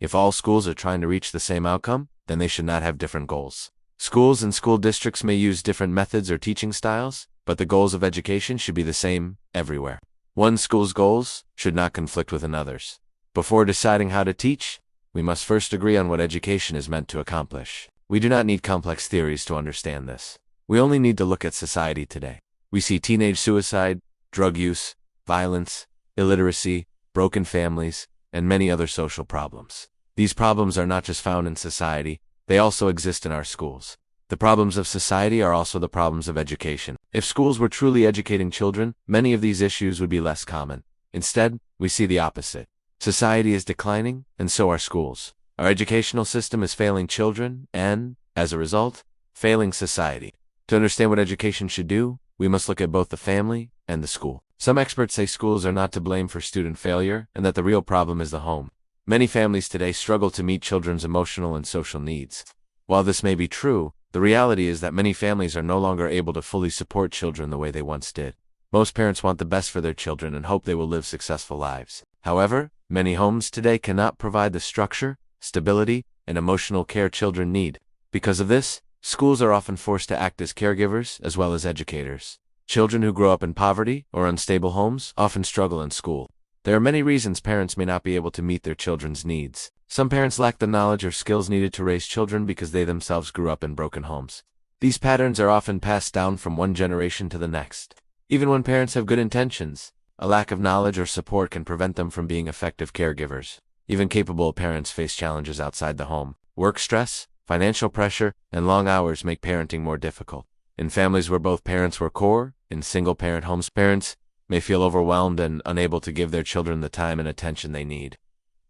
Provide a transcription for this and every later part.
If all schools are trying to reach the same outcome, then they should not have different goals. Schools and school districts may use different methods or teaching styles, but the goals of education should be the same everywhere. One school's goals should not conflict with another's. Before deciding how to teach, we must first agree on what education is meant to accomplish. We do not need complex theories to understand this. We only need to look at society today. We see teenage suicide, drug use, violence, illiteracy, broken families, and many other social problems. These problems are not just found in society, they also exist in our schools. The problems of society are also the problems of education. If schools were truly educating children, many of these issues would be less common. Instead, we see the opposite. Society is declining, and so are schools. Our educational system is failing children and, as a result, failing society. To understand what education should do, we must look at both the family and the school. Some experts say schools are not to blame for student failure and that the real problem is the home. Many families today struggle to meet children's emotional and social needs. While this may be true, the reality is that many families are no longer able to fully support children the way they once did. Most parents want the best for their children and hope they will live successful lives. However, many homes today cannot provide the structure, stability, and emotional care children need. Because of this, schools are often forced to act as caregivers as well as educators. Children who grow up in poverty or unstable homes often struggle in school. There are many reasons parents may not be able to meet their children's needs. Some parents lack the knowledge or skills needed to raise children because they themselves grew up in broken homes. These patterns are often passed down from one generation to the next. Even when parents have good intentions, a lack of knowledge or support can prevent them from being effective caregivers. Even capable parents face challenges outside the home. Work stress, financial pressure, and long hours make parenting more difficult. In families where both parents were core, in single-parent homes, parents may feel overwhelmed and unable to give their children the time and attention they need.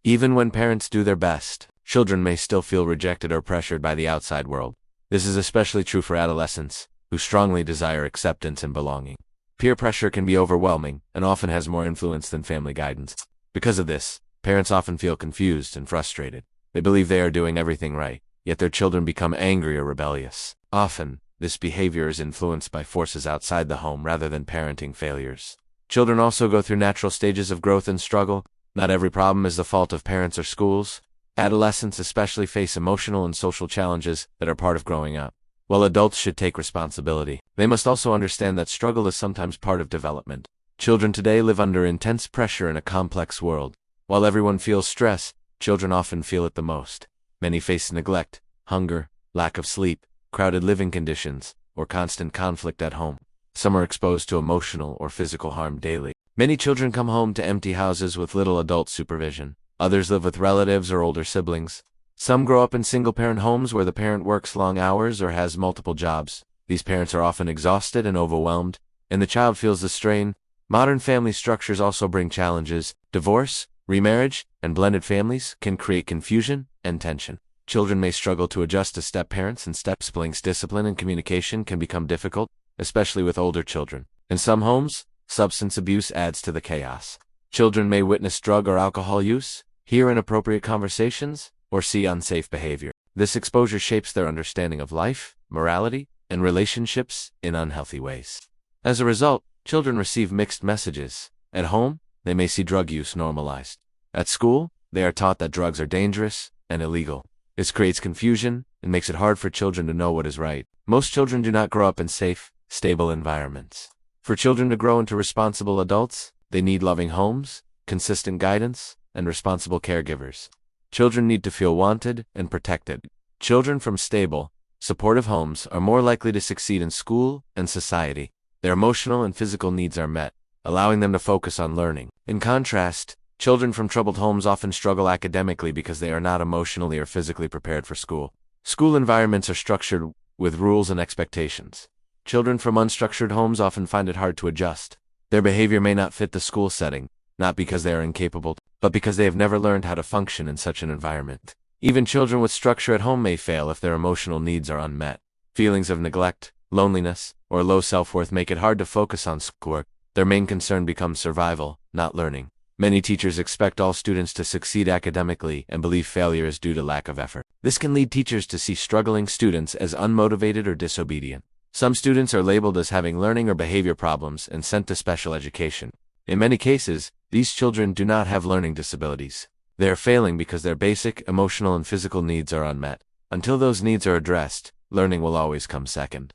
Even when parents do their best, children may still feel rejected or pressured by the outside world. This is especially true for adolescents, who strongly desire acceptance and belonging. Peer pressure can be overwhelming and often has more influence than family guidance. Because of this, parents often feel confused and frustrated. They believe they are doing everything right, yet their children become angry or rebellious. Often, this behavior is influenced by forces outside the home rather than parenting failures. Children also go through natural stages of growth and struggle. Not every problem is the fault of parents or schools. Adolescents especially face emotional and social challenges that are part of growing up. While adults should take responsibility, they must also understand that struggle is sometimes part of development. Children today live under intense pressure in a complex world. While everyone feels stress, children often feel it the most. Many face neglect, hunger, lack of sleep, crowded living conditions, or constant conflict at home. Some are exposed to emotional or physical harm daily. Many children come home to empty houses with little adult supervision. Others live with relatives or older siblings. Some grow up in single-parent homes where the parent works long hours or has multiple jobs. These parents are often exhausted and overwhelmed, and the child feels the strain. Modern family structures also bring challenges. Divorce, remarriage, and blended families can create confusion and tension. Children may struggle to adjust to step-parents and step-siblings. Discipline and communication can become difficult, especially with older children. In some homes, substance abuse adds to the chaos. Children may witness drug or alcohol use, hear inappropriate conversations, or see unsafe behavior. This exposure shapes their understanding of life, morality, and relationships in unhealthy ways. As a result, children receive mixed messages. At home, they may see drug use normalized. At school, they are taught that drugs are dangerous and illegal. This creates confusion and makes it hard for children to know what is right. Most children do not grow up in safe, stable environments. For children to grow into responsible adults, they need loving homes, consistent guidance, and responsible caregivers. Children need to feel wanted and protected. Children from stable, supportive homes are more likely to succeed in school and society. Their emotional and physical needs are met, allowing them to focus on learning. In contrast, children from troubled homes often struggle academically because they are not emotionally or physically prepared for school. School environments are structured with rules and expectations. Children from unstructured homes often find it hard to adjust. Their behavior may not fit the school setting, not because they are incapable, but because they have never learned how to function in such an environment. Even children with structure at home may fail if their emotional needs are unmet. Feelings of neglect, loneliness, or low self-worth make it hard to focus on schoolwork. Their main concern becomes survival, not learning. Many teachers expect all students to succeed academically and believe failure is due to lack of effort. This can lead teachers to see struggling students as unmotivated or disobedient. Some students are labeled as having learning or behavior problems and sent to special education. In many cases, these children do not have learning disabilities. They are failing because their basic, emotional, and physical needs are unmet. Until those needs are addressed, learning will always come second.